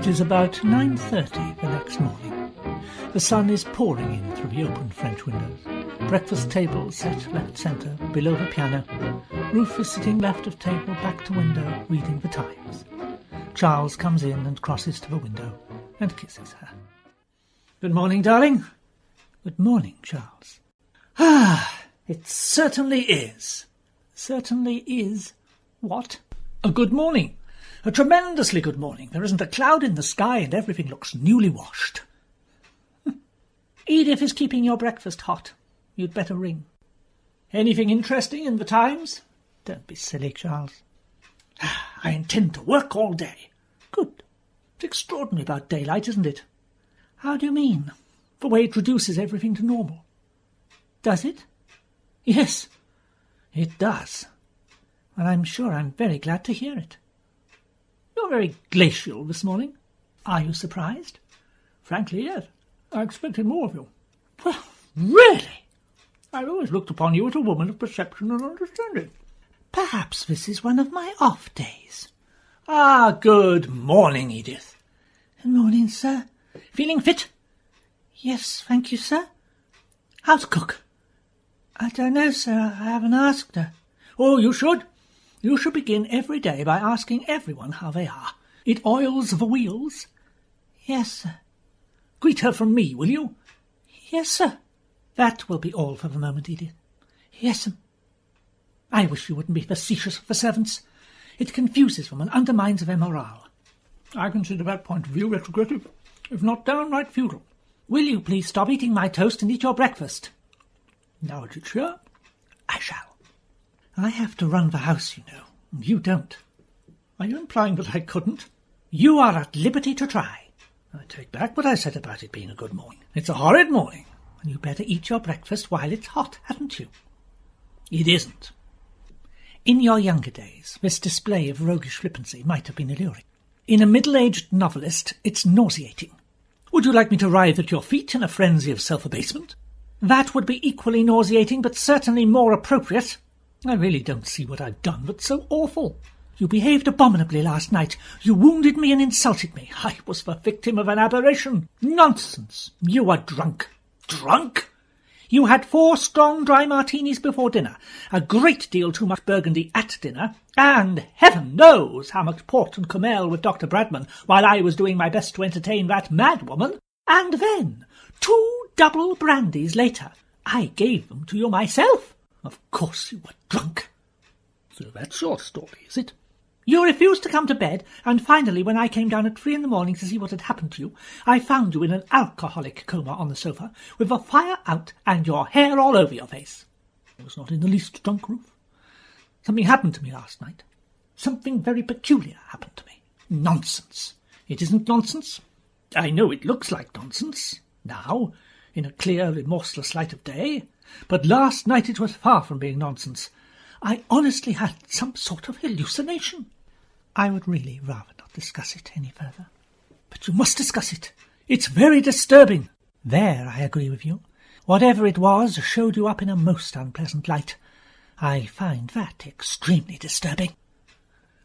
It is about 9:30 the next morning. The sun is pouring in through the open French windows. Breakfast table set left centre, below the piano. Ruth is sitting left of table, back to window, reading the Times. Charles comes in and crosses to the window and kisses her. "Good morning, darling." "Good morning, Charles." "Ah, it certainly is." "Certainly is what?" "A good morning. A tremendously good morning. There isn't a cloud in the sky and everything looks newly washed." "Edith is keeping your breakfast hot. You'd better ring." "Anything interesting in the Times?" "Don't be silly, Charles." "I intend to work all day." "Good. It's extraordinary about daylight, isn't it?" "How do you mean?" "The way it reduces everything to normal." "Does it?" "Yes, it does." "Well, I'm sure I'm very glad to hear it." "You're very glacial this morning." "Are you surprised?" "Frankly, yes. I expected more of you." "Well, really? I've always looked upon you as a woman of perception and understanding." "Perhaps this is one of my off days." "Ah, good morning, Edith." "Good morning, sir." "Feeling fit?" "Yes, thank you, sir." "How's cook?" "I don't know, sir. I haven't asked her." "Oh, you should. You should begin every day by asking everyone how they are. It oils the wheels." "Yes, sir." "Greet her from me, will you?" "Yes, sir." "That will be all for the moment, Edith." "Yes, sir." "I wish you wouldn't be facetious with the servants. It confuses them and undermines their morale." "I consider that point of view retrogressive, if not downright futile." "Will you please stop eating my toast and eat your breakfast?" "Now that it's here, I shall." "I have to run the house, you know, and you don't." "Are you implying that I couldn't?" "You are at liberty to try." "I take back what I said about it being a good morning. It's a horrid morning." "And you better eat your breakfast while it's hot, haven't you?" "It isn't." In your younger days, this display of roguish flippancy might have been alluring. In a middle-aged novelist, it's nauseating. "Would you like me to writhe at your feet in a frenzy of self-abasement?" "That would be equally nauseating, but certainly more appropriate." "I really don't see what I've done that's so awful." "You behaved abominably last night. You wounded me and insulted me. I was the victim of an aberration." "Nonsense. You were drunk." "Drunk?" "You had 4 strong dry martinis before dinner, a great deal too much Burgundy at dinner, and heaven knows how much port and Comel with Dr. Bradman while I was doing my best to entertain that madwoman, and then 2 double brandies later. I gave them to you myself." "Of course you were drunk." "So that's your story, is it?" "You refused to come to bed, and finally, when I came down at 3 a.m. to see what had happened to you, I found you in an alcoholic coma on the sofa, with the fire out and your hair all over your face." "I was not in the least drunk, Ruth. Something happened to me last night. Something very peculiar happened to me." "Nonsense." "It isn't nonsense. I know it looks like nonsense, now, in a clear, remorseless light of day, but last night it was far from being nonsense. I honestly had some sort of hallucination." "I would really rather not discuss it any further." "But you must discuss it. It's very disturbing." "There I agree with you. Whatever it was showed you up in a most unpleasant light. I find that extremely disturbing."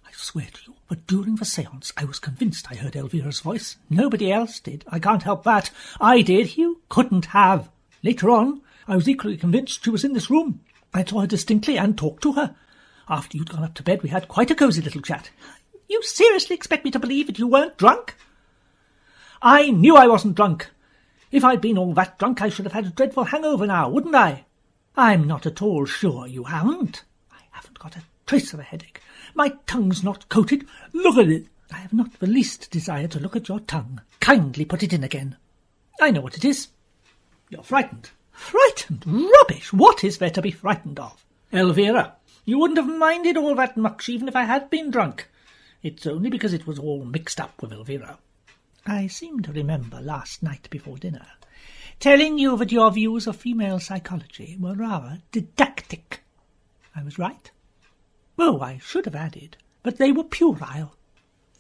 "I swear to you that during the séance I was convinced I heard Elvira's voice. Nobody else did. I can't help that. I did. You couldn't have. Later on, I was equally convinced she was in this room. I saw her distinctly and talked to her. After you'd gone up to bed, we had quite a cosy little chat." "You seriously expect me to believe that you weren't drunk?" "I knew I wasn't drunk. If I'd been all that drunk, I should have had a dreadful hangover now, wouldn't I?" "I'm not at all sure you haven't." "I haven't got a trace of a headache. My tongue's not coated. Look at it." "I have not the least desire to look at your tongue. Kindly put it in again." "I know what it is. You're frightened." "Frightened? Rubbish! What is there to be frightened of?" "Elvira. You wouldn't have minded all that much even if I had been drunk. It's only because it was all mixed up with Elvira." "I seem to remember last night before dinner telling you that your views of female psychology were rather didactic. I was right?" "Oh, I should have added, but they were puerile."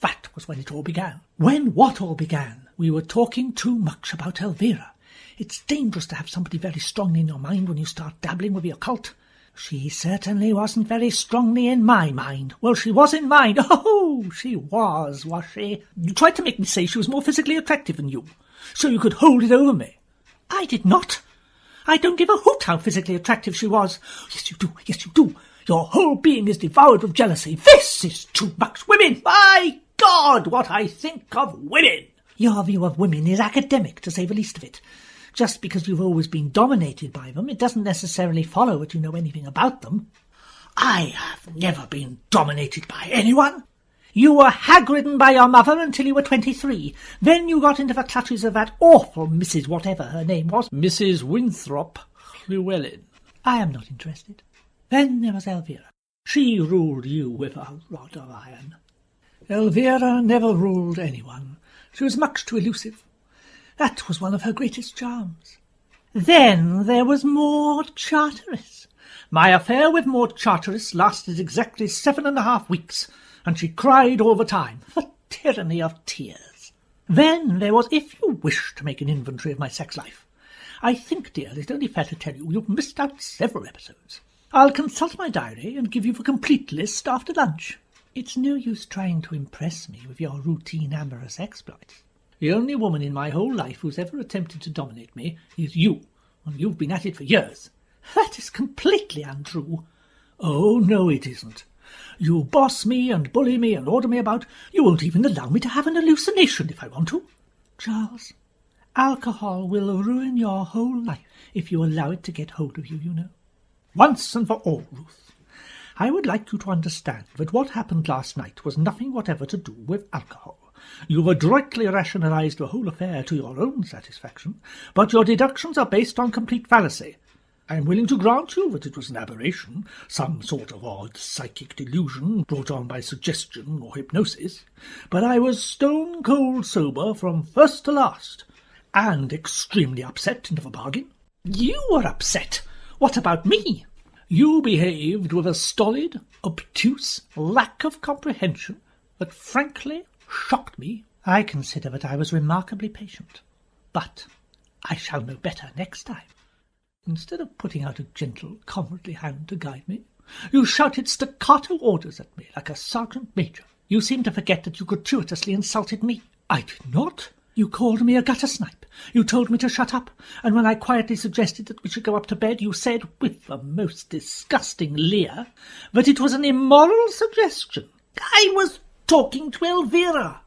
"That was when it all began." "When what all began?" "We were talking too much about Elvira. It's dangerous to have somebody very strong in your mind when you start dabbling with the occult. She certainly wasn't very strongly in my mind. Well, she was in mine. Oh, she was she? You tried to make me say she was more physically attractive than you, so you could hold it over me. I did not. I don't give a hoot how physically attractive she was. Yes, you do. Yes, you do. Your whole being is devoured with jealousy. This is too much. Women! My God, what I think of women! Your view of women is academic, to say the least of it. Just because you've always been dominated by them, it doesn't necessarily follow that you know anything about them. I have never been dominated by anyone. You were hag-ridden by your mother until you were 23. Then you got into the clutches of that awful Mrs. whatever her name was. Mrs. Winthrop Llewellyn. I am not interested. Then there was Elvira. She ruled you with a rod of iron. Elvira never ruled anyone. She was much too elusive. That was one of her greatest charms. Then there was Maud Charteris. My affair with Maud Charteris lasted exactly 7.5 weeks, and she cried all the time, the tyranny of tears. Then there was, if you wish to make an inventory of my sex life. I think, dear, it's only fair to tell you you've missed out several episodes. I'll consult my diary and give you the complete list after lunch. It's no use trying to impress me with your routine amorous exploits. The only woman in my whole life who's ever attempted to dominate me is you, and you've been at it for years. That is completely untrue. Oh, no, it isn't. You boss me and bully me and order me about. You won't even allow me to have an hallucination if I want to. Charles, alcohol will ruin your whole life if you allow it to get hold of you, you know. Once and for all, Ruth, I would like you to understand that what happened last night was nothing whatever to do with alcohol. You've adroitly rationalized the whole affair to your own satisfaction, but your deductions are based on complete fallacy. I am willing to grant you that it was an aberration, some sort of odd psychic delusion brought on by suggestion or hypnosis, but I was stone-cold sober from first to last, and extremely upset into the bargain. You were upset. What about me? You behaved with a stolid, obtuse lack of comprehension that frankly shocked me. I consider that I was remarkably patient, but I shall know better next time. Instead of putting out a gentle, comradely hand to guide me, you shouted staccato orders at me like a sergeant major. You seemed to forget that you gratuitously insulted me. I did not. You called me a gutter snipe. You told me to shut up, and when I quietly suggested that we should go up to bed, you said, with the most disgusting leer, that it was an immoral suggestion. I was talking to Elvira.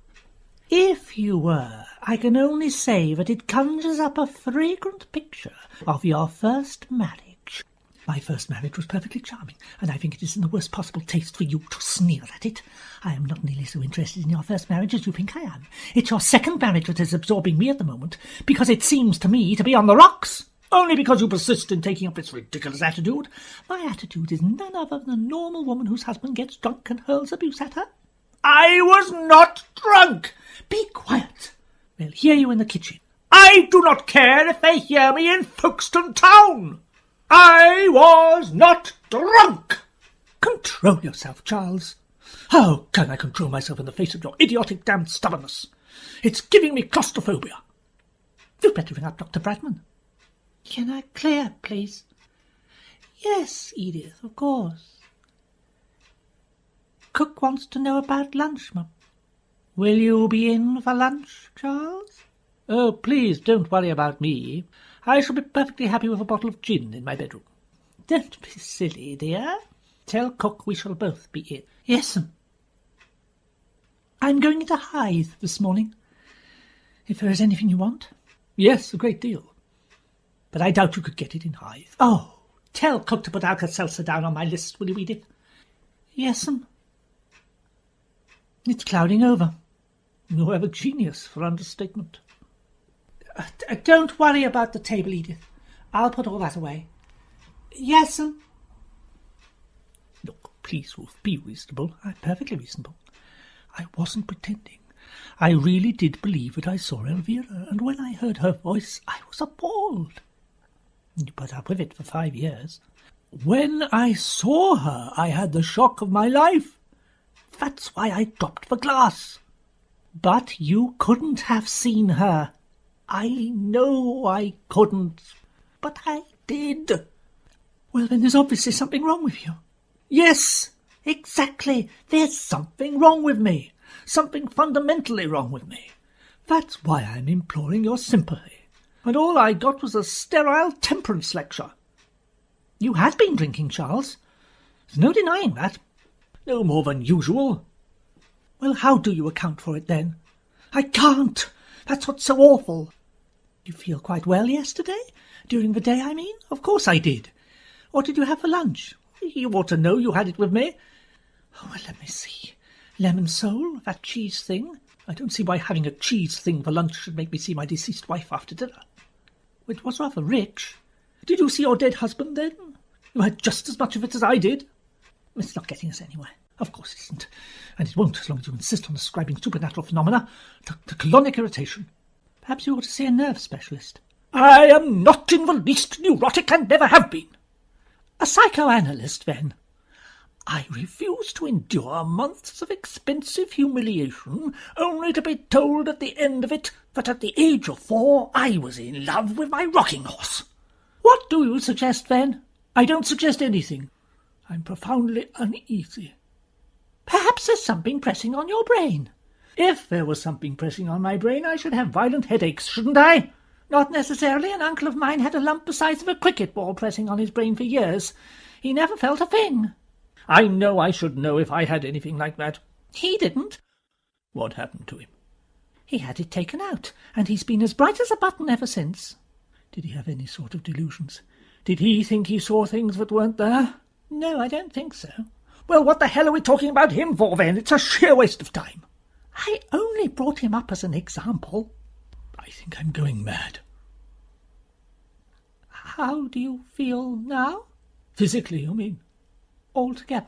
If you were, I can only say that it conjures up a fragrant picture of your first marriage. My first marriage was perfectly charming, and I think it is in the worst possible taste for you to sneer at it. I am not nearly so interested in your first marriage as you think I am. It's your second marriage that is absorbing me at the moment, because it seems to me to be on the rocks. Only because you persist in taking up this ridiculous attitude. My attitude is none other than a normal woman whose husband gets drunk and hurls abuse at her. I was not drunk. Be quiet. They'll hear you in the kitchen. I do not care if they hear me in Folkestone town. I was not drunk. Control yourself, Charles. How can I control myself in the face of your idiotic damned stubbornness? It's giving me claustrophobia. You'd better ring up Dr. Bradman. Can I clear, please? Yes, Edith, of course. Cook wants to know about lunch, Mum. Will you be in for lunch, Charles? Oh, please don't worry about me. I shall be perfectly happy with a bottle of gin in my bedroom. Don't be silly, dear. Tell Cook we shall both be in. Yes'm. I'm going into Hythe this morning. If there is anything you want. Yes, a great deal. But I doubt you could get it in Hythe. Oh, tell Cook to put Alka-Seltzer down on my list, will you, Edith? Yes'm. It's clouding over. You have a genius for understatement. Don't worry about the table, Edith. I'll put all that away. Yes'm. Look, please, Ruth, be reasonable. I'm perfectly reasonable. I wasn't pretending. I really did believe that I saw Elvira, and when I heard her voice, I was appalled. You put up with it for 5 years. When I saw her, I had the shock of my life. That's why I dropped the glass. But you couldn't have seen her. I know I couldn't, but I did. Well, then there's obviously something wrong with you. Yes, exactly. There's something wrong with me. Something fundamentally wrong with me. That's why I'm imploring your sympathy. And all I got was a sterile temperance lecture. You had been drinking, Charles. There's no denying that. No more than usual. Well, how do you account for it, then? I can't. That's what's so awful. You feel quite well yesterday? During the day, I mean? Of course I did. What did you have for lunch? You ought to know. You had it with me. Oh, well, let me see. Lemon sole, that cheese thing. I don't see why having a cheese thing for lunch should make me see my deceased wife after dinner. It was rather rich. Did you see your dead husband, then? You had just as much of it as I did. It's not getting us anywhere. Of course it isn't. And it won't, as long as you insist on ascribing supernatural phenomena to colonic irritation. Perhaps you ought to see a nerve specialist. I am not in the least neurotic and never have been. A psychoanalyst, then. I refuse to endure months of expensive humiliation, only to be told at the end of it that at the age of 4 I was in love with my rocking horse. What do you suggest, then? I don't suggest anything. I'm profoundly uneasy. Perhaps there's something pressing on your brain. If there was something pressing on my brain, I should have violent headaches, shouldn't I? Not necessarily. An uncle of mine had a lump the size of a cricket ball pressing on his brain for years. He never felt a thing. I know I should know if I had anything like that. He didn't. What happened to him? He had it taken out, and he's been as bright as a button ever since. Did he have any sort of delusions? Did he think he saw things that weren't there? No, I don't think so. Well, what the hell are we talking about him for, then? It's a sheer waste of time. I only brought him up as an example. I think I'm going mad. How do you feel now? Physically, you mean? Altogether.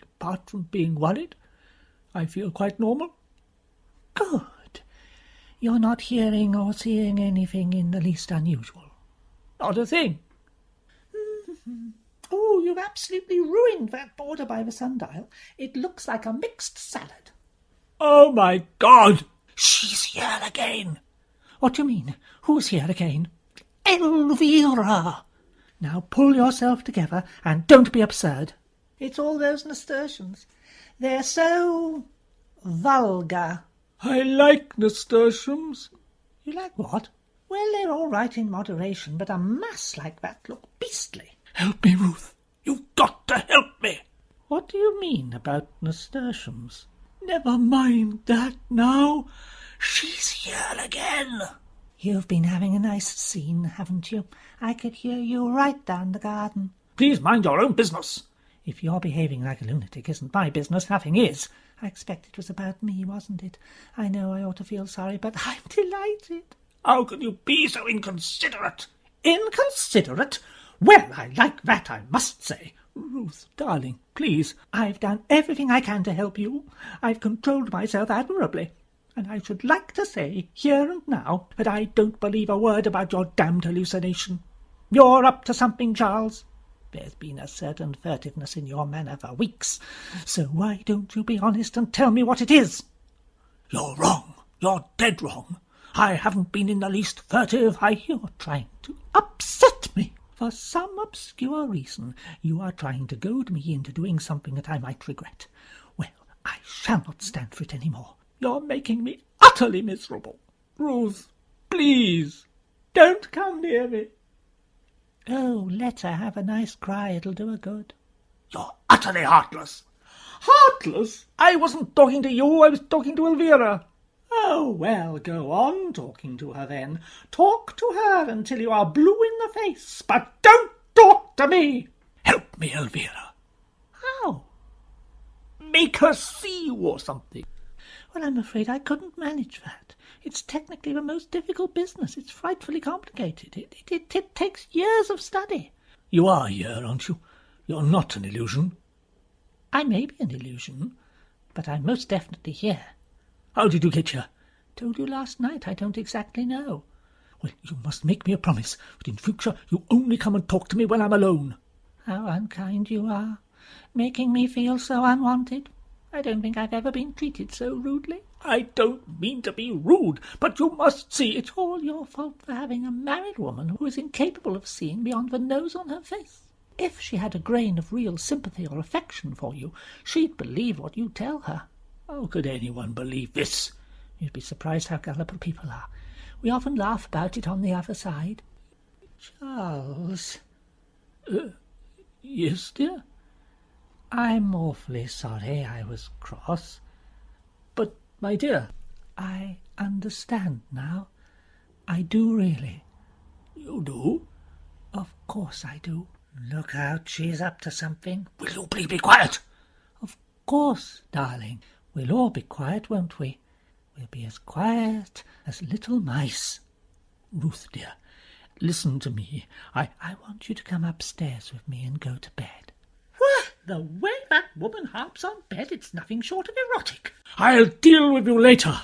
Apart from being worried, I feel quite normal. Good. You're not hearing or seeing anything in the least unusual. Not a thing. Oh, you've absolutely ruined that border by the sundial. It looks like a mixed salad. Oh, my God! She's here again. What do you mean? Who's here again? Elvira! Now pull yourself together and don't be absurd. It's all those nasturtiums. They're so vulgar. I like nasturtiums. You like what? Well, they're all right in moderation, but a mass like that look beastly. Help me, Ruth. You've got to help me. What do you mean about nasturtiums? Never mind that now. She's here again. You've been having a nice scene, haven't you? I could hear you right down the garden. Please mind your own business. If you're behaving like a lunatic isn't my business, nothing is. I expect it was about me, wasn't it? I know I ought to feel sorry, but I'm delighted. How can you be so inconsiderate? Inconsiderate? Well, I like that, I must say. Ruth, darling, please, I've done everything I can to help you. I've controlled myself admirably. And I should like to say, here and now, that I don't believe a word about your damned hallucination. You're up to something, Charles. There's been a certain furtiveness in your manner for weeks, so why don't you be honest and tell me what it is? You're wrong. You're dead wrong. I haven't been in the least furtive. You're trying to upset me. For some obscure reason, you are trying to goad me into doing something that I might regret. Well, I shall not stand for it any more. You're making me utterly miserable. Ruth, please, don't come near me. Oh, let her have a nice cry. It'll do her good. You're utterly heartless. Heartless? I wasn't talking to you. I was talking to Elvira. Oh, well, go on talking to her then. Talk to her until you are blue in the face, but don't talk to me. Help me, Elvira. How? Make her see you or something. Well, I'm afraid I couldn't manage that. It's technically the most difficult business. It's frightfully complicated. It takes years of study. You are here, aren't you? You're not an illusion. I may be an illusion, but I'm most definitely here. How did you get here? Told you last night. I don't exactly know. Well, you must make me a promise that in future you only come and talk to me when I'm alone. How unkind you are, making me feel so unwanted. I don't think I've ever been treated so rudely. I don't mean to be rude, but you must see it's all your fault for having a married woman who is incapable of seeing beyond the nose on her face. If she had a grain of real sympathy or affection for you, she'd believe what you tell her. How could anyone believe this? You'd be surprised how gullible people are. We often laugh about it on the other side. Charles. Yes, dear? I'm awfully sorry I was cross. But, my dear, I understand now. I do really. You do? Of course I do. Look out, she's up to something. Will you please be quiet? Of course, darling. We'll all be quiet, won't we? We'll be as quiet as little mice. Ruth, dear, listen to me. I want you to come upstairs with me and go to bed. What? The way that woman harps on bed, it's nothing short of erotic. I'll deal with you later.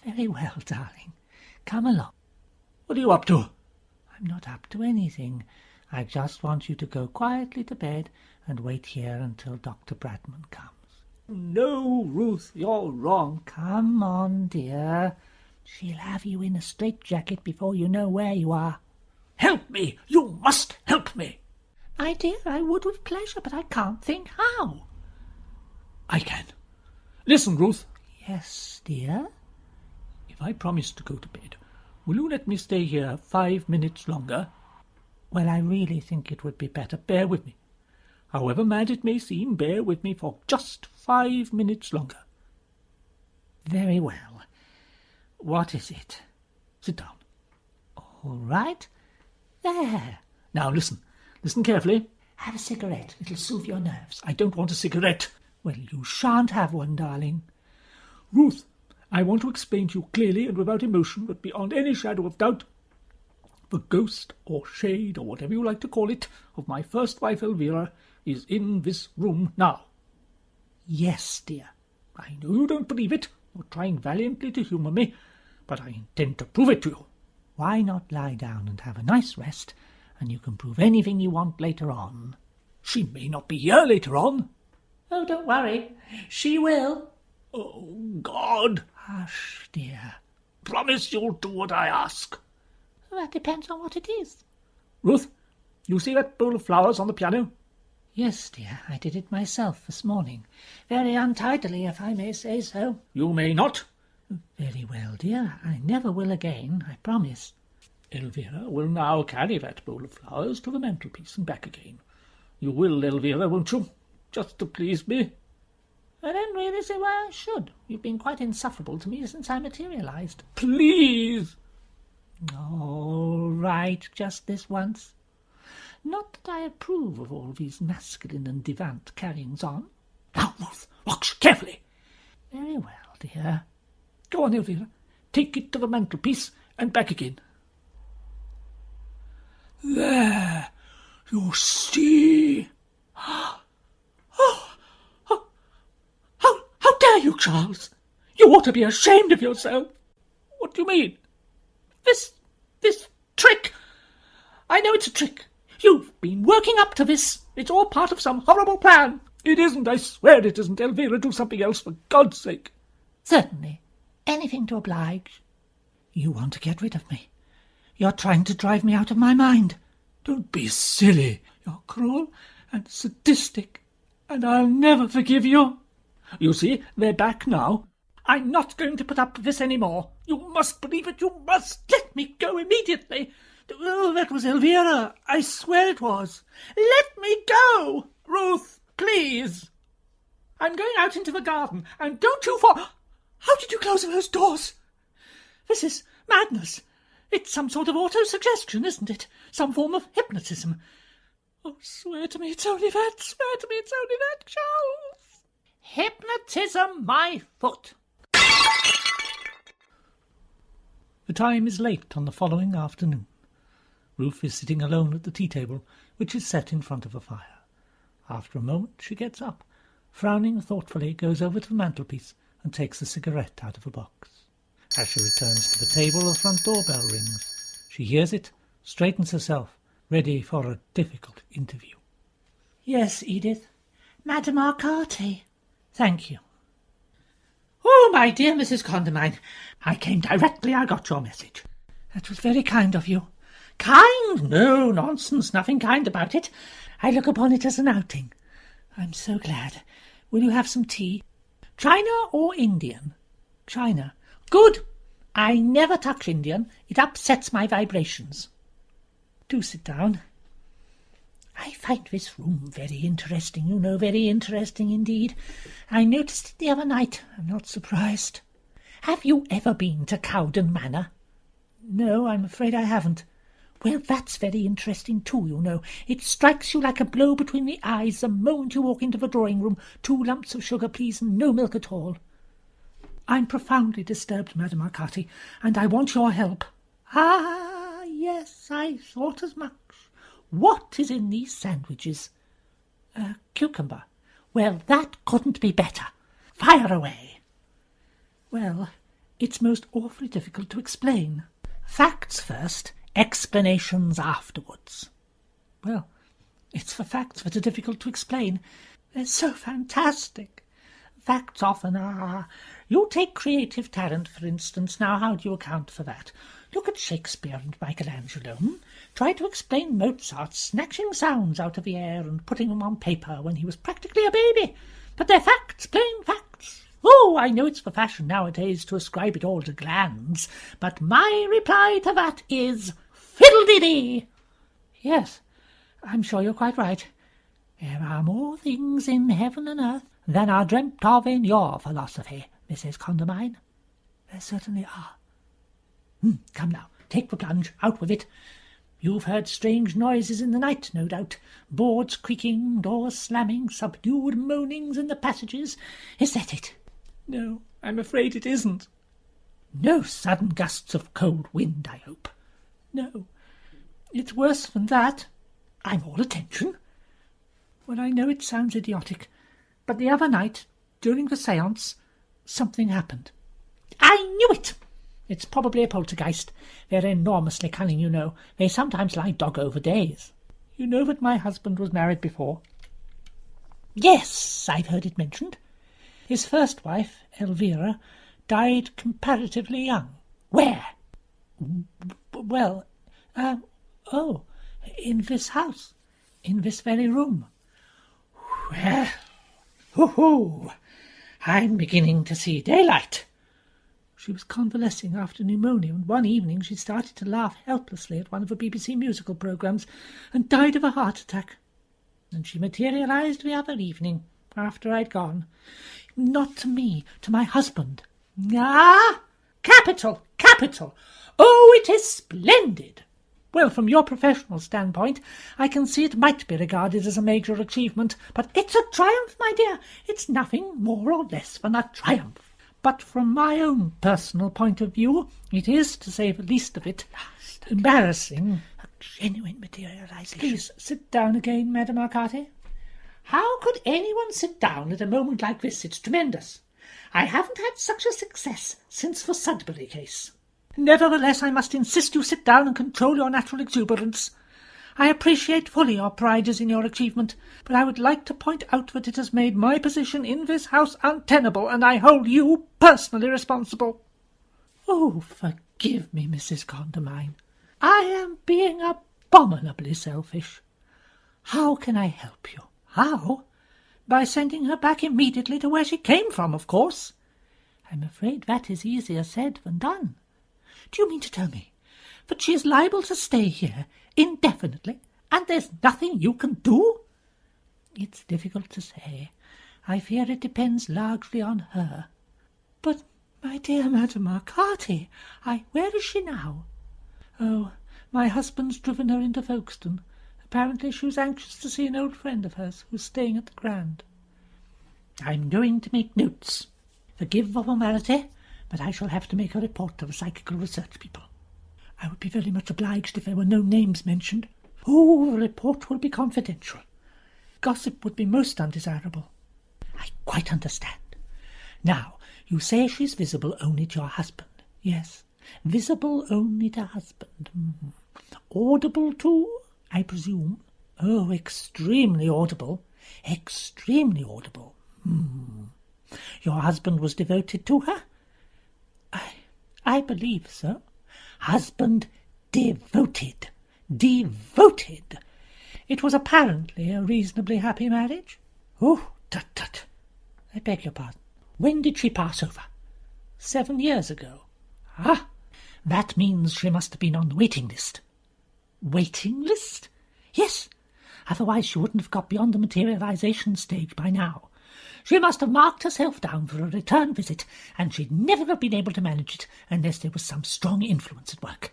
Very well, darling. Come along. What are you up to? I'm not up to anything. I just want you to go quietly to bed and wait here until Dr. Bradman comes. No, Ruth, you're wrong. Come on, dear. She'll have you in a straitjacket before you know where you are. Help me! You must help me! My dear, I would with pleasure, but I can't think how. I can. Listen, Ruth. Yes, dear? If I promise to go to bed, will you let me stay here 5 minutes longer? Well, I really think it would be better. Bear with me. However mad it may seem, bear with me for just 5 minutes longer. Very well. What is it? Sit down. All right. There. Now listen. Listen carefully. Have a cigarette. It'll soothe your nerves. I don't want a cigarette. Well, you shan't have one, darling. Ruth, I want to explain to you clearly and without emotion, but beyond any shadow of doubt, the ghost or shade, or whatever you like to call it, of my first wife Elvira is in this room now. Yes, dear. I know you don't believe it. You're trying valiantly to humour me, but I intend to prove it to you. Why not lie down and have a nice rest, and you can prove anything you want later on. She may not be here later on. Oh, don't worry. She will. Oh, God. Hush, dear. Promise you'll do what I ask. Well, that depends on what it is. Ruth, you see that bowl of flowers on the piano? Yes, dear, I did it myself this morning. Very untidily, if I may say so. You may not. Very well, dear. I never will again, I promise. Elvira will now carry that bowl of flowers to the mantelpiece and back again. You will, Elvira, won't you? Just to please me. I don't really see why I should. You've been quite insufferable to me since I materialized. Please! All right, just this once. Not that I approve of all these masculine and devant carryings-on. Now, Ruth, watch carefully. Very well, dear. Go on, Elvira. Take it to the mantelpiece and back again. There, you see. How dare you, Charles? You ought to be ashamed of yourself. What do you mean? This trick. I know it's a trick. You've been working up to this. It's all part of some horrible plan. It isn't, I swear it isn't. Elvira, do something else, for God's sake. Certainly. Anything to oblige. You want to get rid of me. You're trying to drive me out of my mind. Don't be silly. You're cruel and sadistic, and I'll never forgive you. You see, they're back now. I'm not going to put up with this any more. You must believe it. You must. Let me go immediately. Oh, that was Elvira. I swear it was. Let me go. Ruth, please. I'm going out into the garden, and don't you How did you close those doors? This is madness. It's some sort of auto-suggestion, isn't it? Some form of hypnotism. Oh, swear to me it's only that. Swear to me it's only that, Charles. Hypnotism, my foot. The time is late on the following afternoon. Ruth is sitting alone at the tea-table, which is set in front of a fire. After a moment she gets up, frowning thoughtfully, goes over to the mantelpiece and takes a cigarette out of a box. As she returns to the table, the front doorbell rings. She hears it, straightens herself, ready for a difficult interview. Yes, Edith. Madame Arcati. Thank you. Oh, my dear Mrs. Condamine, I came directly. I got your message. That was very kind of you. Kind? No, nonsense, nothing kind about it. I look upon it as an outing. I'm so glad. Will you have some tea? China or Indian? China. Good. I never touch Indian. It upsets my vibrations. Do sit down. I find this room very interesting, you know, very interesting indeed. I noticed it the other night. I'm not surprised. Have you ever been to Cowden Manor? No, I'm afraid I haven't. Well, that's very interesting too, you know. It strikes you like a blow between the eyes the moment you walk into the drawing-room. 2 lumps of sugar, please, and no milk at all. I'm profoundly disturbed, Madame Arcati, and I want your help. Ah, yes, I thought as much. What is in these sandwiches? Cucumber. Well, that couldn't be better. Fire away. Well, it's most awfully difficult to explain. Facts first, explanations afterwards. Well, it's the facts that are difficult to explain. They're so fantastic. Facts often are. You take creative talent, for instance. Now, how do you account for that? Look at Shakespeare and Michelangelo. Try to explain Mozart snatching sounds out of the air and putting them on paper when he was practically a baby. But they're facts, plain facts. Oh, I know it's the fashion nowadays to ascribe it all to glands, but my reply to that is fiddle-dee-dee. Yes, I'm sure you're quite right. There are more things in heaven and earth than are dreamt of in your philosophy, Mrs. Condamine. There certainly are. Come now, take the plunge, out with it. You've heard strange noises in the night, no doubt. Boards creaking, doors slamming, subdued moanings in the passages. Is that it? No, I'm afraid it isn't. No sudden gusts of cold wind, I hope. No, it's worse than that. I'm all attention. Well, I know it sounds idiotic, but the other night, during the séance, something happened. I knew it! It's probably a poltergeist. They're enormously cunning, you know. They sometimes lie doggo for days. You know that my husband was married before? Yes, I've heard it mentioned. His first wife, Elvira, died comparatively young. Where? Well, in this house, in this very room. Well, hoo-hoo, I'm beginning to see daylight. She was convalescing after pneumonia, and one evening she started to laugh helplessly at one of the BBC musical programmes and died of a heart attack. And she materialised the other evening, after I'd gone. Not to me, to my husband. Ah, capital, capital. Oh, it is splendid. Well, from your professional standpoint, I can see it might be regarded as a major achievement, but it's a triumph, my dear. It's nothing more or less than a triumph. But from my own personal point of view, it is, to say the least of it, embarrassing. A genuine materialisation. Please sit down again, Madame Arcati. How could anyone sit down at a moment like this? It's tremendous. I haven't had such a success since the Sudbury case. Nevertheless, I must insist you sit down and control your natural exuberance. I appreciate fully your pride is in your achievement, but I would like to point out that it has made my position in this house untenable, and I hold you personally responsible. Oh, forgive me, Mrs. Condamine. I am being abominably selfish. How can I help you? How? By sending her back immediately to where she came from, of course. I'm afraid that is easier said than done. Do you mean to tell me that she is liable to stay here indefinitely, and there's nothing you can do? It's difficult to say. I fear it depends largely on her. But, my dear Madame Arcati, Where is she now? Oh, my husband's driven her into Folkestone. Apparently she was anxious to see an old friend of hers who's staying at the Grand. I'm going to make notes. Forgive the formality, but I shall have to make a report to the psychical research people. I would be very much obliged if there were no names mentioned. Oh, the report will be confidential. Gossip would be most undesirable. I quite understand. Now, you say she's visible only to your husband. Yes. Visible only to husband. Audible too, I presume? Oh, extremely audible. Extremely audible. Your husband was devoted to her? I believe so. Husband devoted. Devoted. It was apparently a reasonably happy marriage. Oh, tut. I beg your pardon. When did she pass over? 7 years ago. Ah, that means she must have been on the waiting list. Waiting list? Yes, otherwise she wouldn't have got beyond the materialization stage by now. She must have marked herself down for a return visit, and she'd never have been able to manage it unless there was some strong influence at work.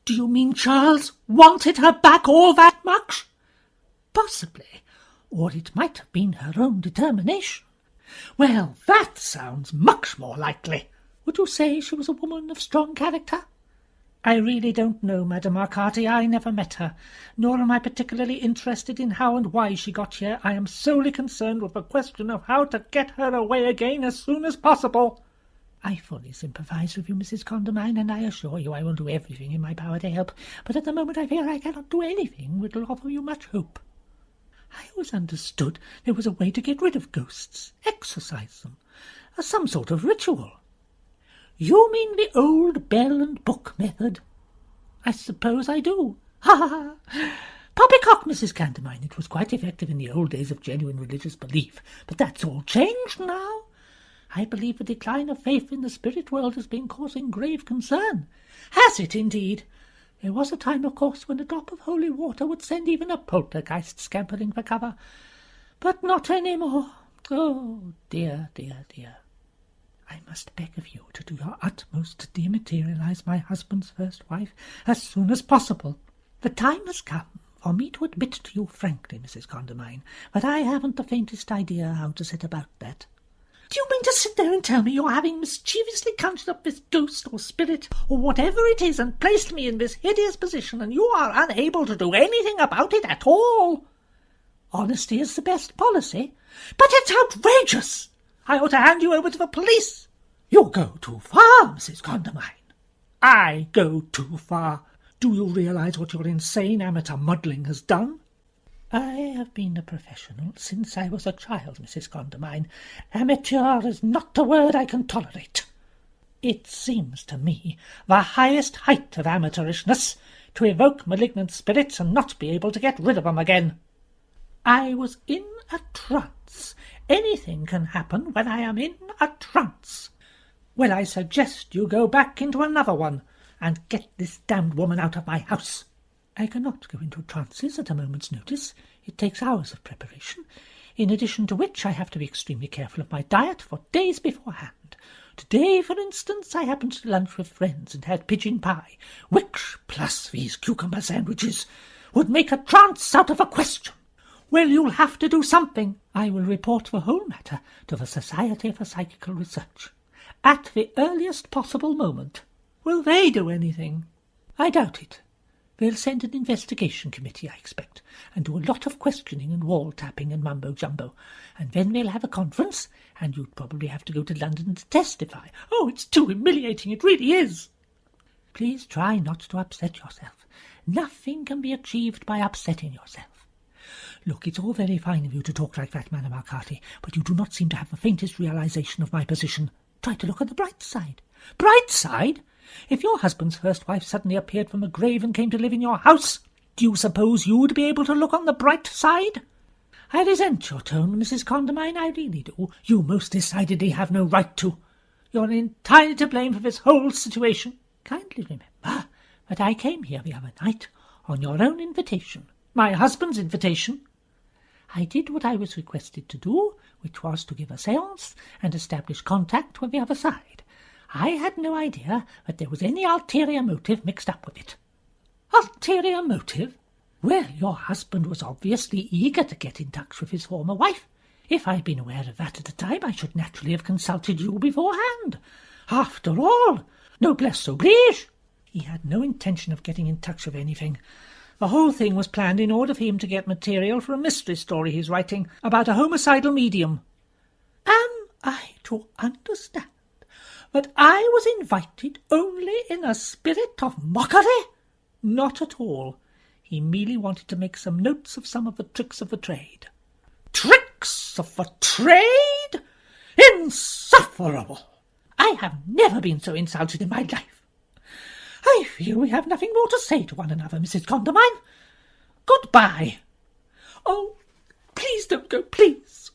Do you mean Charles wanted her back all that much? Possibly, or it might have been her own determination. Well, that sounds much more likely. Would you say she was a woman of strong character? I really don't know, Madame Arcati. I never met her, nor am I particularly interested in how and why she got here. I am solely concerned with the question of how to get her away again as soon as possible. I fully sympathise with you, Mrs. Condamine, and I assure you I will do everything in my power to help, but at the moment I fear I cannot do anything which will offer you much hope. I always understood there was a way to get rid of ghosts, exorcise them, as some sort of ritual. You mean the old bell and book method? I suppose I do. Ha ha ha! Poppycock, Mrs. Condamine. It was quite effective in the old days of genuine religious belief, but that's all changed now. I believe the decline of faith in the spirit world has been causing grave concern. Has it, indeed? There was a time, of course, when a drop of holy water would send even a poltergeist scampering for cover. But not any more. Oh, dear, dear, dear. I must beg of you to do your utmost to dematerialize my husband's first wife as soon as possible. The time has come for me to admit to you frankly, Mrs. Condamine, that I haven't the faintest idea how to set about that. Do you mean to sit there and tell me you're having mischievously conjured up this ghost or spirit or whatever it is and placed me in this hideous position, and you are unable to do anything about it at all? Honesty is the best policy. But it's outrageous! I ought to hand you over to the police. You go too far, Mrs. Condamine. I go too far. Do you realize what your insane amateur muddling has done? I have been a professional since I was a child, Mrs. Condamine. Amateur is not a word I can tolerate. It seems to me the highest height of amateurishness to evoke malignant spirits and not be able to get rid of them again. I was in a trance. Anything can happen when I am in a trance. Well, I suggest you go back into another one and get this damned woman out of my house. I cannot go into trances at a moment's notice. It takes hours of preparation, in addition to which I have to be extremely careful of my diet for days beforehand. Today, for instance, I happened to lunch with friends and had pigeon pie, which, plus these cucumber sandwiches, would make a trance out of a question. Well, you'll have to do something. I will report the whole matter to the Society for Psychical Research at the earliest possible moment. Will they do anything? I doubt it. They'll send an investigation committee, I expect, and do a lot of questioning and wall-tapping and mumbo-jumbo, and then they'll have a conference, and you'd probably have to go to London to testify. Oh, it's too humiliating, it really is. Please try not to upset yourself. Nothing can be achieved by upsetting yourself. Look, it's all very fine of you to talk like that, Madame Arcati, but you do not seem to have the faintest realization of my position. Try to look on the bright side. Bright side? If your husband's first wife suddenly appeared from a grave and came to live in your house, do you suppose you'd be able to look on the bright side? I resent your tone, Mrs. Condamine, I really do. You most decidedly have no right to. You're entirely to blame for this whole situation. Kindly remember that I came here the other night on your own invitation, my husband's invitation. I did what I was requested to do, which was to give a séance and establish contact with the other side. I had no idea that there was any ulterior motive mixed up with it. Ulterior motive? Well, your husband was obviously eager to get in touch with his former wife. If I'd been aware of that at the time, I should naturally have consulted you beforehand. After all, noblesse oblige. He had no intention of getting in touch with anything. The whole thing was planned in order for him to get material for a mystery story he's writing about a homicidal medium. Am I to understand that I was invited only in a spirit of mockery? Not at all. He merely wanted to make some notes of some of the tricks of the trade. Tricks of the trade? Insufferable! I have never been so insulted in my life. I feel we have nothing more to say to one another, Mrs. Condamine. Goodbye. Oh, please don't go, please.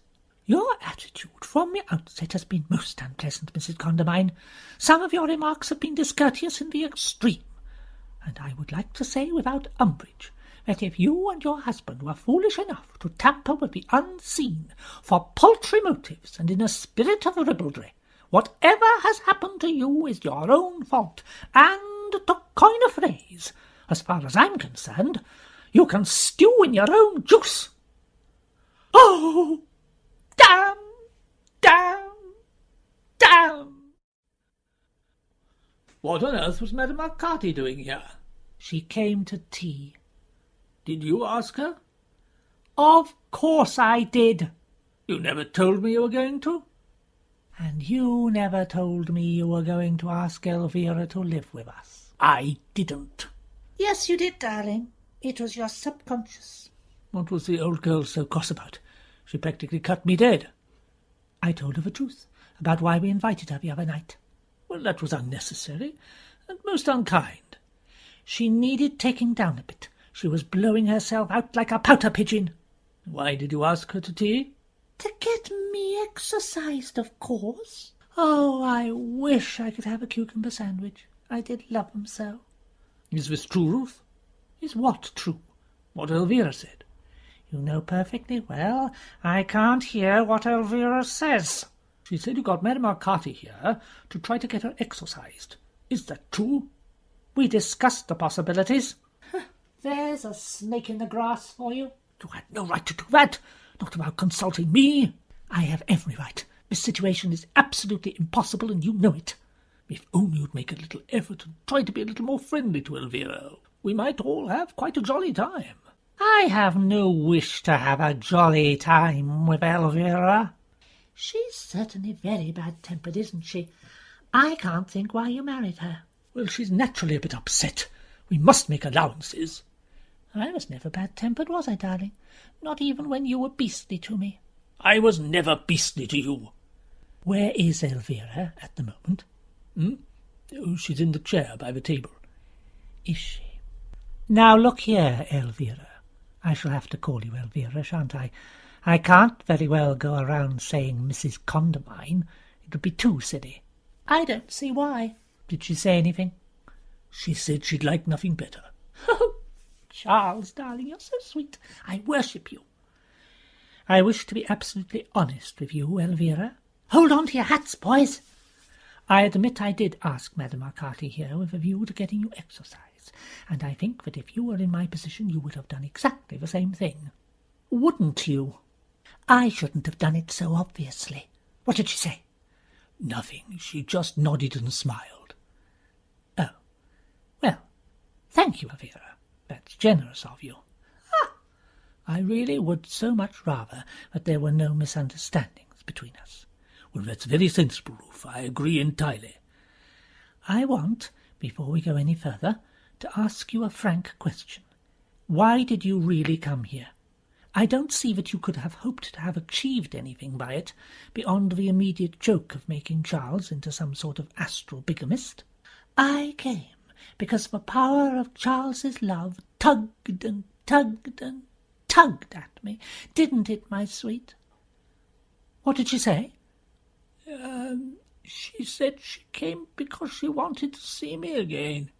Your attitude from the outset has been most unpleasant, Mrs. Condamine. Some of your remarks have been discourteous in the extreme, and I would like to say without umbrage that if you and your husband were foolish enough to tamper with the unseen for paltry motives and in a spirit of ribaldry, whatever has happened to you is your own fault, and, to coin a phrase, as far as I'm concerned, you can stew in your own juice. Oh, damn, damn, damn! What on earth was Madame Arcati doing here? She came to tea. Did you ask her? Of course I did. You never told me you were going to. And you never told me you were going to ask Elvira to live with us. I didn't. Yes, you did, darling. It was your subconscious. What was the old girl so cross about? She practically cut me dead. I told her the truth about why we invited her the other night. Well, that was unnecessary and most unkind. She needed taking down a bit. She was blowing herself out like a pouter pigeon. Why did you ask her to tea? To get me exercised, of course. Oh, I wish I could have a cucumber sandwich. I did love them so. Is this true, Ruth? Is what true? What Elvira said. You know perfectly well I can't hear what Elvira says. She said you got Madame Arcati here to try to get her exorcised. Is that true? We discussed the possibilities. There's a snake in the grass for you. You had no right to do that. Not without consulting me. I have every right. This situation is absolutely impossible, and you know it. If only you'd make a little effort and try to be a little more friendly to Elvira, we might all have quite a jolly time. I have no wish to have a jolly time with Elvira. She's certainly very bad-tempered, isn't she? I can't think why you married her. Well, she's naturally a bit upset. We must make allowances. I was never bad-tempered, was I, darling? Not even when you were beastly to me. I was never beastly to you. Where is Elvira at the moment? Oh, she's in the chair by the table. Is she? Now look here, Elvira. I shall have to call you Elvira, shan't I? I can't very well go around saying Mrs. Condamine. It would be too silly. I don't see why. Did she say anything? She said she'd like nothing better. Oh, Charles, darling, you're so sweet. I worship you. I wish to be absolutely honest with you, Elvira. Hold on to your hats, boys. I admit I did ask Madame Arcati here with a view to getting you exercise, and I think that if you were in my position you would have done exactly the same thing. Wouldn't you? I shouldn't have done it so obviously. What did she say? Nothing. She just nodded and smiled. Oh. Well, thank you, Elvira. That's generous of you. I really would so much rather that there were no misunderstandings between us. Well, that's very sensible, Ruth. I agree entirely. I want, before we go any further, to ask you a frank question. Why did you really come here? I don't see that you could have hoped to have achieved anything by it beyond the immediate joke of making Charles into some sort of astral bigamist. I came because the power of Charles's love tugged and tugged and tugged at me, didn't it, my sweet? What did she say? She said she came because she wanted to see me again.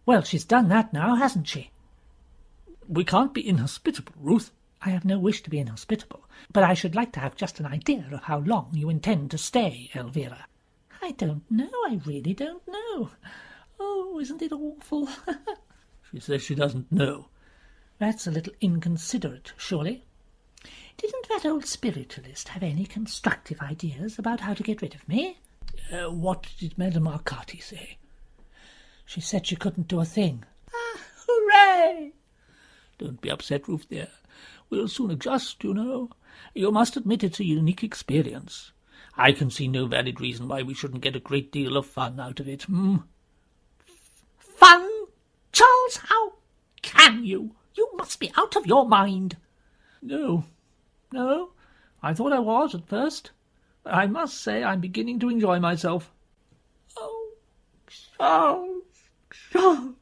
Well, she's done that now, hasn't she? We can't be inhospitable, Ruth. I have no wish to be inhospitable, but I should like to have just an idea of how long you intend to stay, Elvira. I don't know, I really don't know. Oh, isn't it awful? She says she doesn't know. That's a little inconsiderate, surely. Didn't that old spiritualist have any constructive ideas about how to get rid of me? What did Madame Arcati say? She said she couldn't do a thing. Ah, hooray! Don't be upset, Ruth, dear. We'll soon adjust, you know. You must admit it's a unique experience. I can see no valid reason why we shouldn't get a great deal of fun out of it. Fun? Charles, how can you? You must be out of your mind. No, I thought I was at first. I must say I'm beginning to enjoy myself. Oh, Charles. Oh.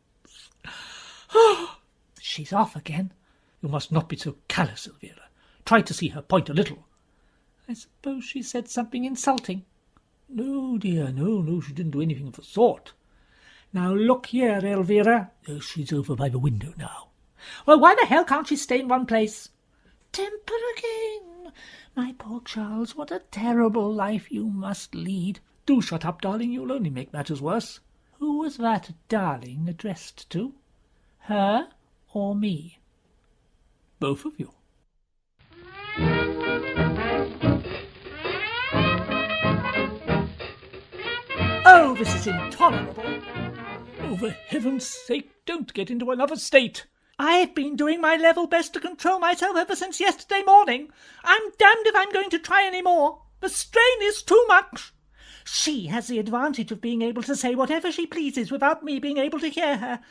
She's off again. You must not be so callous, Elvira. Try to see her point a little. I suppose she said something insulting. No, dear, no, she didn't do anything of the sort. Now look here, Elvira. Oh, she's over by the window now. Well, why the hell can't she stay in one place? Temper again. My poor Charles, what a terrible life you must lead. Do shut up, darling, you'll only make matters worse. Who was that darling addressed to? Her or me? Both of you. Oh, this is intolerable. Oh, for heaven's sake, don't get into another state. I've been doing my level best to control myself ever since yesterday morning. I'm damned if I'm going to try any more. The strain is too much. She has the advantage of being able to say whatever she pleases without me being able to hear her.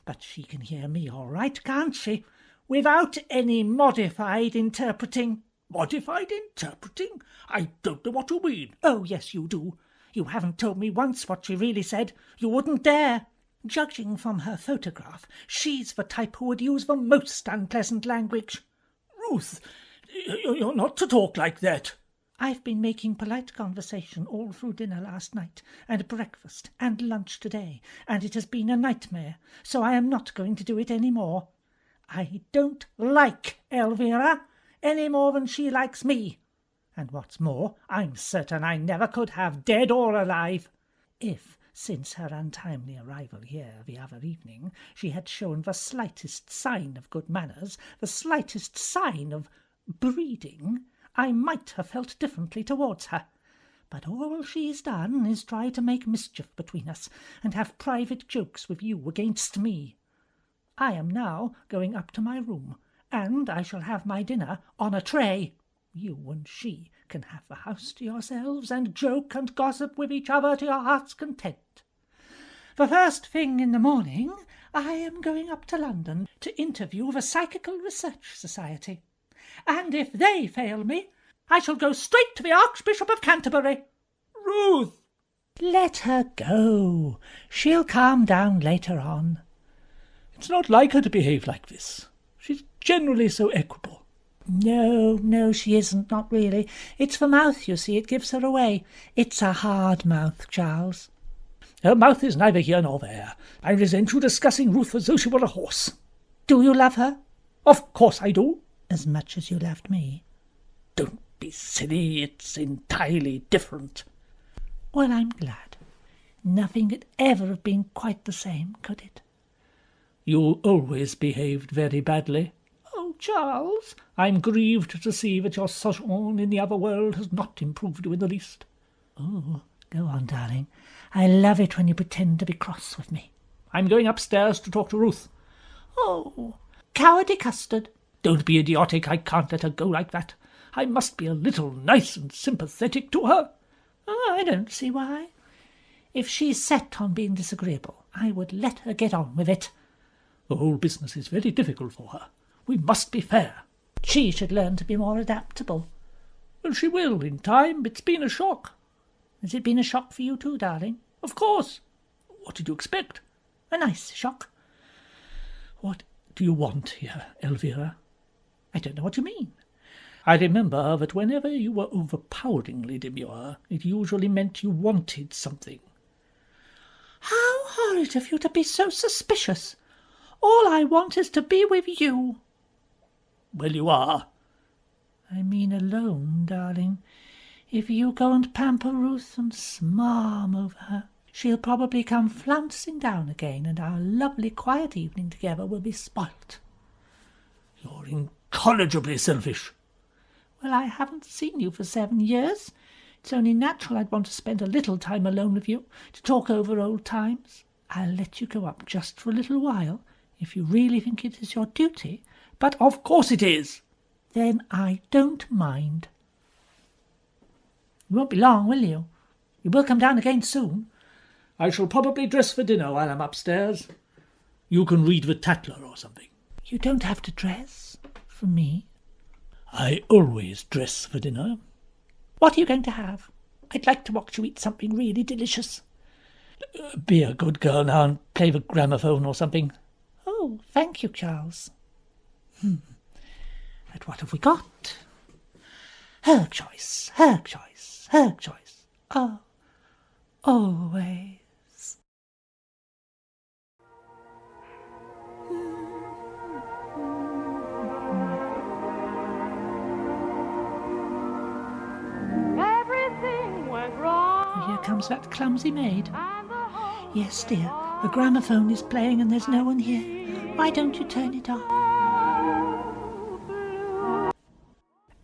But she can hear me all right, can't she? Without any modified interpreting. Modified interpreting? I don't know what you mean. Oh, yes, you do. You haven't told me once what she really said. You wouldn't dare. Judging from her photograph, she's the type who would use the most unpleasant language. Ruth, you're not to talk like that. I've been making polite conversation all through dinner last night, and breakfast, and lunch today, and it has been a nightmare, so I am not going to do it any more. I don't like Elvira any more than she likes me. And what's more, I'm certain I never could have, dead or alive. If, since her untimely arrival here the other evening, she had shown the slightest sign of good manners, the slightest sign of breeding, I might have felt differently towards her. But all she's done is try to make mischief between us, and have private jokes with you against me. I am now going up to my room, and I shall have my dinner on a tray. You and she can have the house to yourselves, and joke and gossip with each other to your heart's content. The first thing in the morning, I am going up to London to interview the Psychical Research Society, and if they fail me, I shall go straight to the Archbishop of Canterbury. Ruth! Let her go. She'll calm down later on. It's not like her to behave like this. She's generally so equable. No, she isn't, not really. It's the mouth, you see, it gives her away. It's a hard mouth, Charles. Her mouth is neither here nor there. I resent you discussing Ruth as though she were a horse. Do you love her? Of course I do. As much as you loved me? Don't be silly, it's entirely different. Well, I'm glad. Nothing could ever have been quite the same, could it? You always behaved very badly. Oh, Charles, I'm grieved to see that your sojourn in the other world has not improved you in the least. Oh, go on, darling. I love it when you pretend to be cross with me. I'm going upstairs to talk to Ruth. Oh, cowardy custard. Don't be idiotic. I can't let her go like that. I must be a little nice and sympathetic to her. Oh, I don't see why. If she's set on being disagreeable, I would let her get on with it. The whole business is very difficult for her. We must be fair. She should learn to be more adaptable. Well, she will, in time. It's been a shock. Has it been a shock for you too, darling? Of course. What did you expect? A nice shock. What do you want here, Elvira? I don't know what you mean. I remember that whenever you were overpoweringly demure, it usually meant you wanted something. How horrid of you to be so suspicious. All I want is to be with you. Well, you are. I mean alone, darling. If you go and pamper Ruth and smarm over her, she'll probably come flouncing down again, and our lovely quiet evening together will be spoilt. You're incorrigibly selfish. Well, I haven't seen you for 7 years. It's only natural I'd want to spend a little time alone with you, to talk over old times. I'll let you go up just for a little while, if you really think it is your duty. But of course it is. Then I don't mind. You won't be long, will you? You will come down again soon. I shall probably dress for dinner while I'm upstairs. You can read the Tatler or something. You don't have to dress for me. I always dress for dinner. What are you going to have? I'd like to watch you eat something really delicious. Be a good girl now and play the gramophone or something. Oh, thank you, Charles. But what have we got? Her choice, her choice, her choice. Oh, always. Here comes that clumsy maid. Yes, dear, the gramophone is playing and there's no one here. Why don't you turn it off?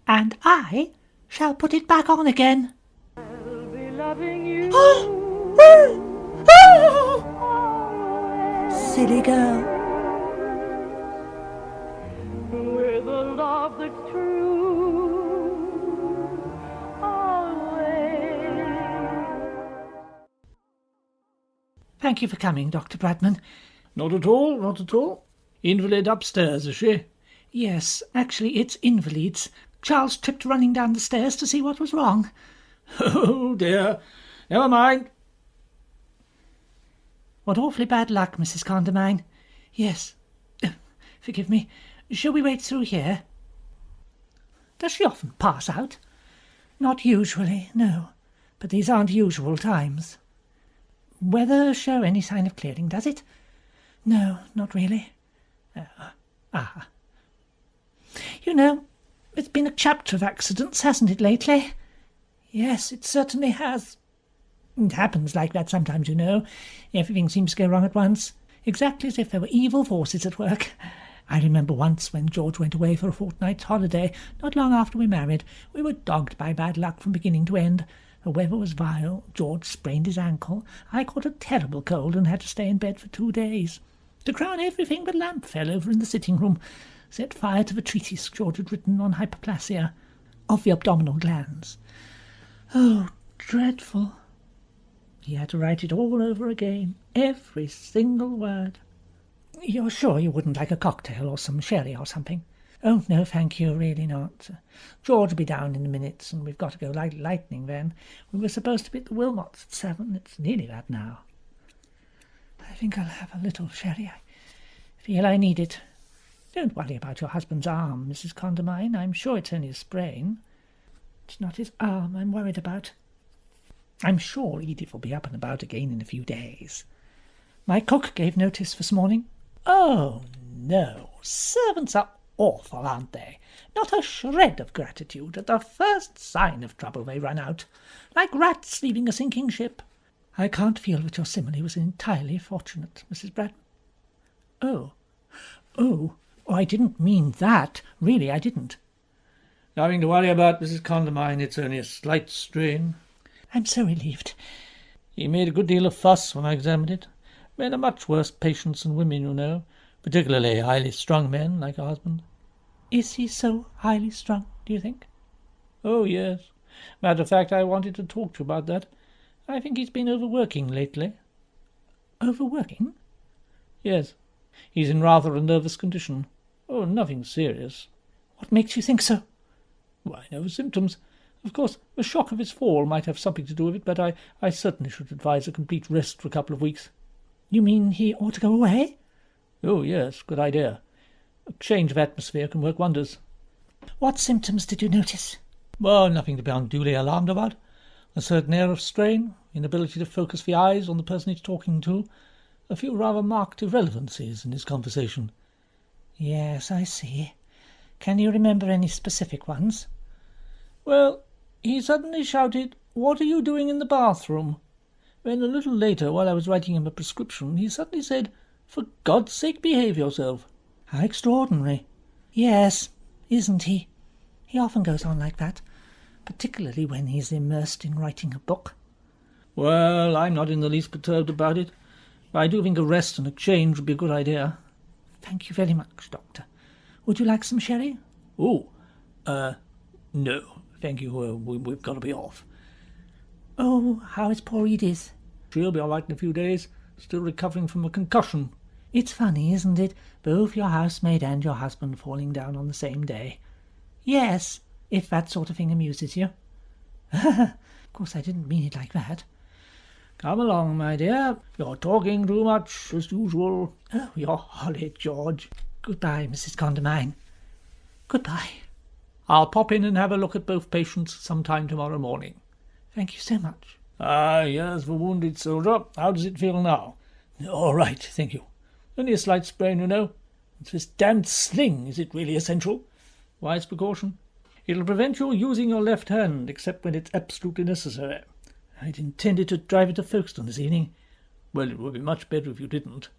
And I shall put it back on again. Silly girl. With a love that's true, always. Thank you for coming, Dr. Bradman. Not at all, not at all. Invalid upstairs, is she? Yes, actually it's invalids. Charles tripped running down the stairs to see what was wrong. Oh, dear. Never mind. What awfully bad luck, Mrs. Condamine. Yes. Forgive me. Shall we wait through here? Does she often pass out? Not usually, no. But these aren't usual times. Weather show any sign of clearing, does it? No, not really. You know, it's been a chapter of accidents, hasn't it, lately? Yes, it certainly has. It happens like that sometimes, you know. Everything seems to go wrong at once, exactly as if there were evil forces at work. I remember once when George went away for a fortnight's holiday, not long after we married. We were dogged by bad luck from beginning to end. The weather was vile. George sprained his ankle. I caught a terrible cold and had to stay in bed for 2 days. To crown everything, the lamp fell over in the sitting-room, set fire to the treatise George had written on hyperplasia of the abdominal glands. Oh, dreadful. He had to write it all over again, every single word. You're sure you wouldn't like a cocktail or some sherry or something? Oh, no, thank you, really not. George will be down in a minute, and we've got to go like lightning then. We were supposed to be at the Wilmots at 7. It's nearly that now. I think I'll have a little sherry. I feel I need it. Don't worry about your husband's arm, Mrs. Condamine. I'm sure it's only a sprain. It's not his arm I'm worried about. I'm sure Edith will be up and about again in a few days. My cook gave notice this morning. Oh, no. Servants are awful, aren't they? Not a shred of gratitude. At the first sign of trouble they run out, like rats leaving a sinking ship. I can't feel that your simile was entirely fortunate, Mrs. Bradman. Oh, I didn't mean that. Really, I didn't. Nothing to worry about, Mrs. Condamine. It's only a slight strain. I'm so relieved. He made a good deal of fuss when I examined it. Men are much worse patients than women, you know, particularly highly strung men like her husband. Is he so highly strung, do you think? Oh, yes. Matter of fact, I wanted to talk to you about that. I think he's been overworking lately. Overworking? Yes. He's in rather a nervous condition. Oh, nothing serious. What makes you think so? Why, no symptoms. Of course, the shock of his fall might have something to do with it, but I certainly should advise a complete rest for a couple of weeks. You mean he ought to go away? Oh, yes, good idea. A change of atmosphere can work wonders. What symptoms did you notice? Well, nothing to be unduly alarmed about. A certain air of strain, inability to focus the eyes on the person he's talking to, a few rather marked irrelevancies in his conversation. Yes, I see. Can you remember any specific ones? Well, he suddenly shouted, "What are you doing in the bathroom?" Then a little later, while I was writing him a prescription, he suddenly said, "For God's sake, behave yourself." How extraordinary. Yes, isn't he? He often goes on like that, particularly when he's immersed in writing a book. Well, I'm not in the least perturbed about it. I do think a rest and a change would be a good idea. Thank you very much, Doctor. Would you like some sherry? Oh, no, thank you. We've got to be off. Oh, how is poor Edith? She'll be all right in a few days, still recovering from a concussion. It's funny, isn't it? Both your housemaid and your husband falling down on the same day. Yes, if that sort of thing amuses you. Of course, I didn't mean it like that. Come along, my dear. You're talking too much, as usual. Oh, you're horrid, George. Goodbye, Mrs. Condamine. Goodbye. I'll pop in and have a look at both patients sometime tomorrow morning. Thank you so much. Ah, yes, the wounded soldier. How does it feel now? All right, thank you. Only a slight sprain, you know. It's this damned sling. Is it really essential? Wise precaution. It'll prevent you using your left hand, except when it's absolutely necessary. I'd intended to drive it to Folkestone this evening. Well, it would be much better if you didn't.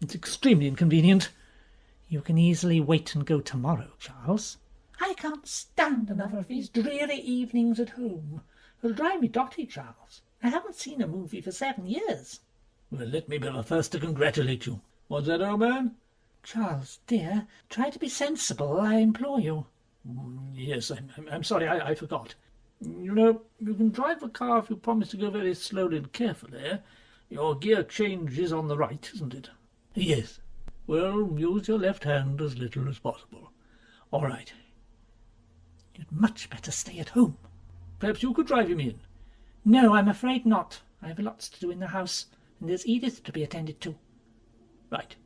It's extremely inconvenient. You can easily wait and go tomorrow, Charles. I can't stand another of these dreary evenings at home. It'll drive me dotty, Charles. I haven't seen a movie for 7 years. Well, let me be the first to congratulate you. What's that, old man? Charles, dear, try to be sensible, I implore you. Yes, I'm sorry, I forgot. You know, you can drive the car if you promise to go very slowly and carefully. Your gear change is on the right, isn't it? Yes. Well, use your left hand as little as possible. All right. You'd much better stay at home. Perhaps you could drive him in. No, I'm afraid not. I have lots to do in the house, and there's Edith to be attended to. Right.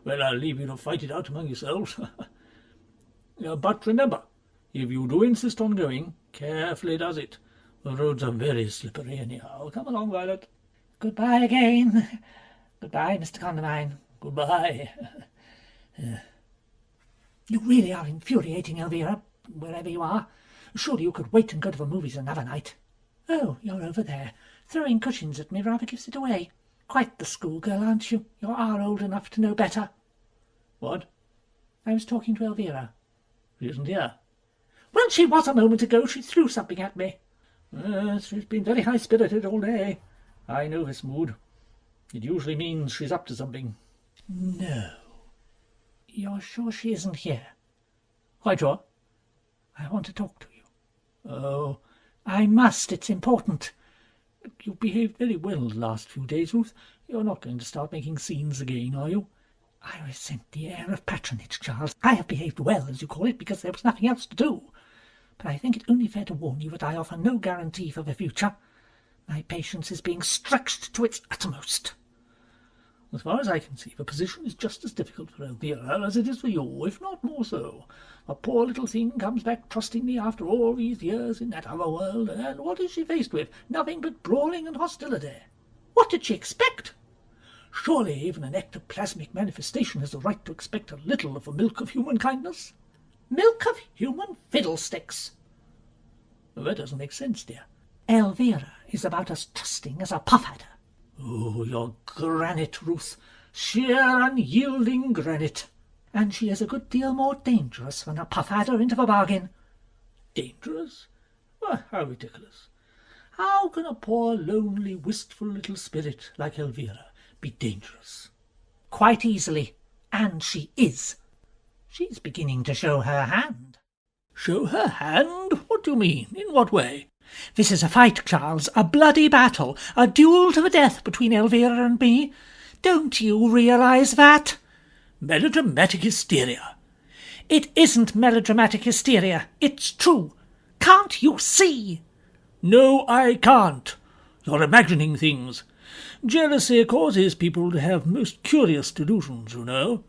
Well, I'll leave you to fight it out among yourselves. But remember, if you do insist on going, carefully does it. The roads are very slippery anyhow. Come along, Violet. Goodbye again. Goodbye, Mr. Condamine. Goodbye. You really are infuriating, Elvira, wherever you are. Surely you could wait and go to the movies another night. Oh, you're over there. Throwing cushions at me rather gives it away. Quite the schoolgirl, aren't you? You are old enough to know better. What? I was talking to Elvira. She isn't here. Well, she was a moment ago. She threw something at me. She's been very high-spirited all day. I know this mood. It usually means she's up to something. No. You're sure she isn't here? Quite sure. I want to talk to you. Oh. I must. It's important. You've behaved very well the last few days, Ruth. You're not going to start making scenes again, are you? I resent the air of patronage, Charles. I have behaved well, as you call it, because there was nothing else to do. But I think it only fair to warn you that I offer no guarantee for the future. My patience is being stretched to its uttermost. As far as I can see, the position is just as difficult for Elvira as it is for you, if not more so. A poor little thing comes back trusting me after all these years in that other world, and what is she faced with? Nothing but brawling and hostility. What did she expect? Surely even an ectoplasmic manifestation has the right to expect a little of the milk of human kindness. Milk of human fiddlesticks. Well, that doesn't make sense, dear. Elvira is about as trusting as a puff-adder. Oh, you're granite, Ruth. Sheer, unyielding granite. And she is a good deal more dangerous than a puff-adder into the bargain. Dangerous? Why, how ridiculous. How can a poor, lonely, wistful little spirit like Elvira be dangerous? Quite easily. And she is. She's beginning to show her hand. Show her hand? What do you mean? In what way? This is a fight, Charles, a bloody battle, a duel to the death between Elvira and me. Don't you realise that? Melodramatic hysteria. It isn't melodramatic hysteria. It's true. Can't you see? No, I can't. You're imagining things. Jealousy causes people to have most curious delusions, you know.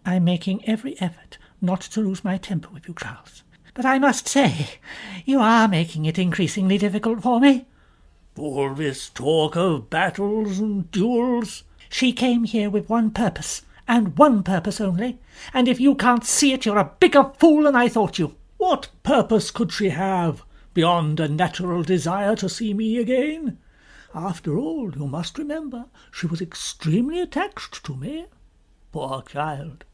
I'm making every effort not to lose my temper with you, Charles. But I must say, you are making it increasingly difficult for me. All this talk of battles and duels. She came here with one purpose, and one purpose only, and if you can't see it, you're a bigger fool than I thought you. What purpose could she have, beyond a natural desire to see me again? After all, you must remember, she was extremely attached to me. Poor child.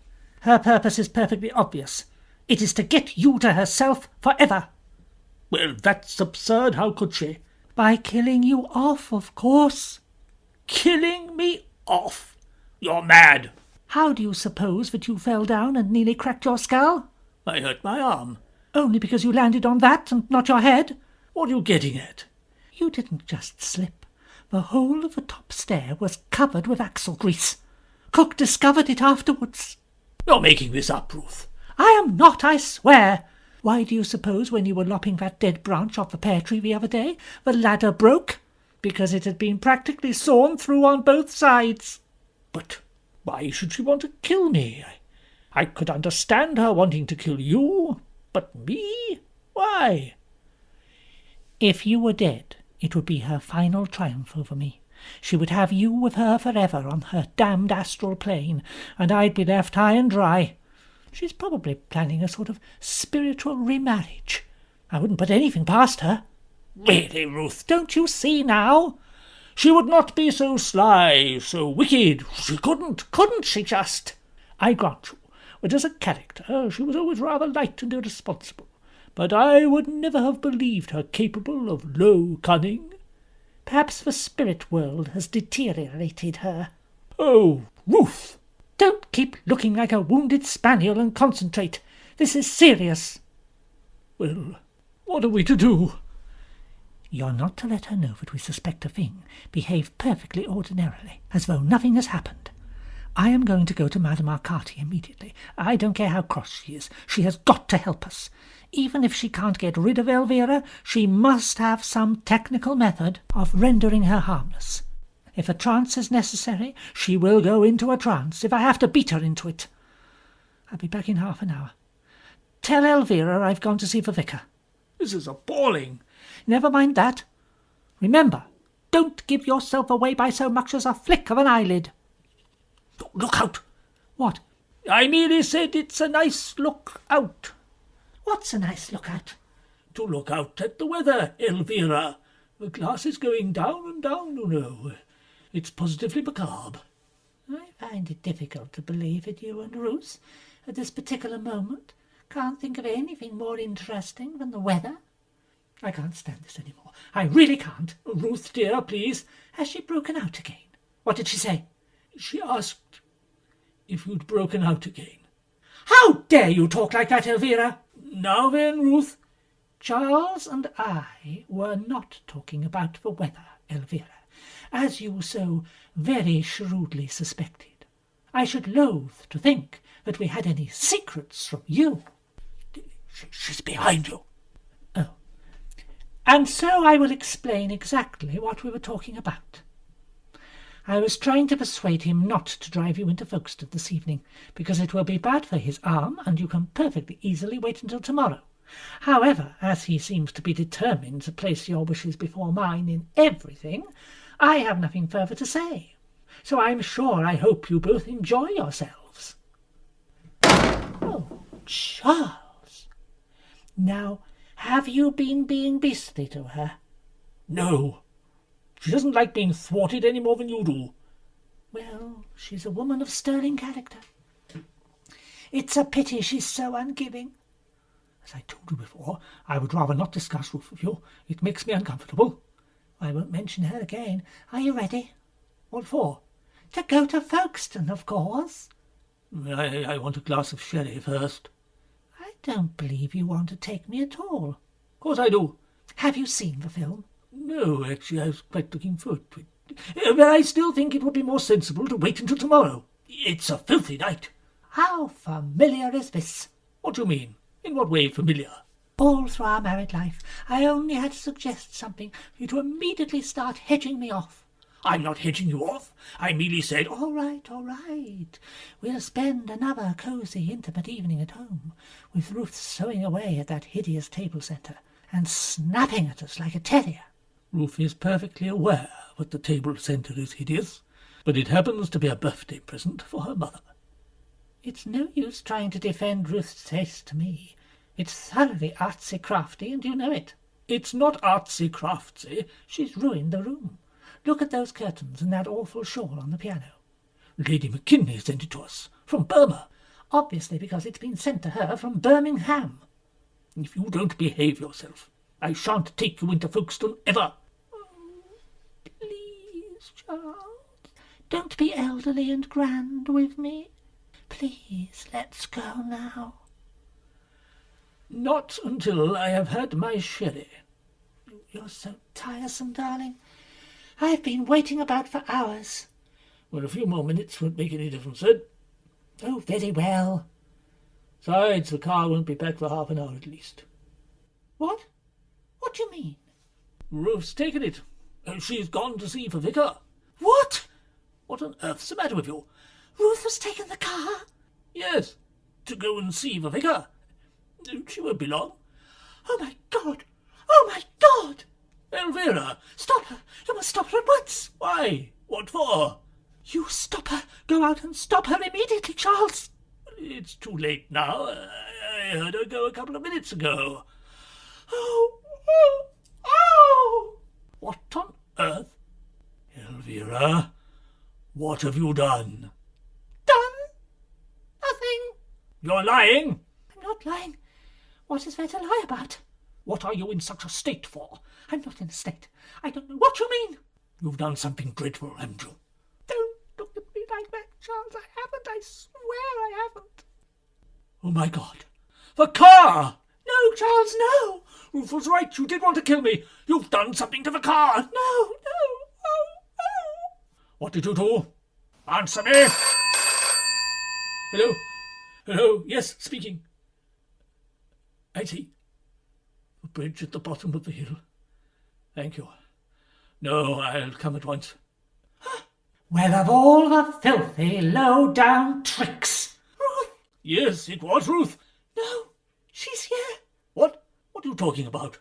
Her purpose is perfectly obvious. It is to get you to herself forever. Well, that's absurd. How could she? By killing you off, of course. Killing me off? You're mad. How do you suppose that you fell down and nearly cracked your skull? I hurt my arm. Only because you landed on that and not your head? What are you getting at? You didn't just slip. The whole of the top stair was covered with axle grease. Cook discovered it afterwards. You're making this up, Ruth. I am not, I swear. Why do you suppose when you were lopping that dead branch off the pear tree the other day, the ladder broke? Because it had been practically sawn through on both sides. But why should she want to kill me? I could understand her wanting to kill you, but me? Why? If you were dead, it would be her final triumph over me. She would have you with her forever on her damned astral plane, and I'd be left high and dry. She's probably planning a sort of spiritual remarriage. I wouldn't put anything past her. Really, Ruth, don't you see now? She would not be so sly, so wicked. She couldn't she just? I grant you, but as a character she was always rather light and irresponsible. But I would never have believed her capable of low cunning. Perhaps the spirit world has deteriorated her. Oh, Ruth! Don't keep looking like a wounded spaniel and concentrate. This is serious. Well, what are we to do? You're not to let her know that we suspect a thing. Behave perfectly ordinarily, as though nothing has happened. I am going to go to Madame Arcati immediately. I don't care how cross she is. She has got to help us. Even if she can't get rid of Elvira, she must have some technical method of rendering her harmless. If a trance is necessary, she will go into a trance, if I have to beat her into it. I'll be back in half an hour. Tell Elvira I've gone to see the vicar. This is appalling. Never mind that. Remember, don't give yourself away by so much as a flick of an eyelid. Look out! What? I merely said it's a nice look out. What's a nice look out? To look out at the weather, Elvira. The glass is going down and down, you know. It's positively macabre. I find it difficult to believe that you and Ruth, at this particular moment, can't think of anything more interesting than the weather. I can't stand this any more. I really can't. Ruth, dear, please. Has she broken out again? What did she say? She asked if you'd broken out again. How dare you talk like that, Elvira? Now then, Ruth. Charles and I were not talking about the weather, Elvira, as you so very shrewdly suspected. I should loathe to think that we had any secrets from you. She's behind you. Oh. And so I will explain exactly what we were talking about. I was trying to persuade him not to drive you into Folkestone this evening, because it will be bad for his arm, and you can perfectly easily wait until tomorrow. However, as he seems to be determined to place your wishes before mine in everything, I have nothing further to say. So I'm sure I hope you both enjoy yourselves. Oh, Charles! Now, have you been being beastly to her? No. She doesn't like being thwarted any more than you do. Well, she's a woman of sterling character. It's a pity she's so ungiving. As I told you before, I would rather not discuss Ruth with you. It makes me uncomfortable. I won't mention her again. Are you ready? What for? To go to Folkestone, of course. I want a glass of sherry first. I don't believe you want to take me at all. Of course I do. Have you seen the film? No, actually, I was quite looking forward to it. But I still think it would be more sensible to wait until tomorrow. It's a filthy night. How familiar is this? What do you mean? In what way familiar? All through our married life, I only had to suggest something for you to immediately start hedging me off. I'm not hedging you off. I merely said... All right. We'll spend another cosy, intimate evening at home, with Ruth sewing away at that hideous table centre and snapping at us like a terrier. Ruth is perfectly aware that the table centre is hideous, but it happens to be a birthday present for her mother. It's no use trying to defend Ruth's taste to me. It's thoroughly artsy-crafty, and you know it. It's not artsy-craftsy. She's ruined the room. Look at those curtains and that awful shawl on the piano. Lady McKinley sent it to us, from Burma. Obviously because it's been sent to her from Birmingham. If you don't behave yourself, I shan't take you into Folkestone ever. Please, Charles, don't be elderly and grand with me. Please, let's go now. Not until I have had my sherry. You're so tiresome, darling. I've been waiting about for hours. Well, a few more minutes won't make any difference, Ed. Oh, very well. Besides, the car won't be back for half an hour at least. What? What do you mean? Ruth's taken it. She's gone to see the vicar. What? What on earth's the matter with you? Ruth has taken the car? Yes. to go and see the vicar. She won't be long. Oh, my God! Oh, my God! Elvira! Stop her! You must stop her at once! Why? What for? You stop her! Go out and stop her immediately, Charles! It's too late now. I heard her go a couple of minutes ago. Oh! Oh! Oh! What on earth? Elvira, what have you done? Done? Nothing. You're lying! I'm not lying. What is there to lie about? What are you in such a state for? I'm not in a state. I don't know what you mean. You've done something dreadful, haven't you? Don't look at me like that, Charles. I haven't. I swear I haven't. Oh, my God. The car! No, Charles, no. Ruth was right. You did want to kill me. You've done something to the car. No. Oh. What did you do? Answer me. Hello? Hello? Yes, speaking. I see. The bridge at the bottom of the hill. Thank you. No, I'll come at once. Well, of all the filthy, low-down tricks. Ruth! Yes, it was Ruth. No, she's here. What? What are you talking about?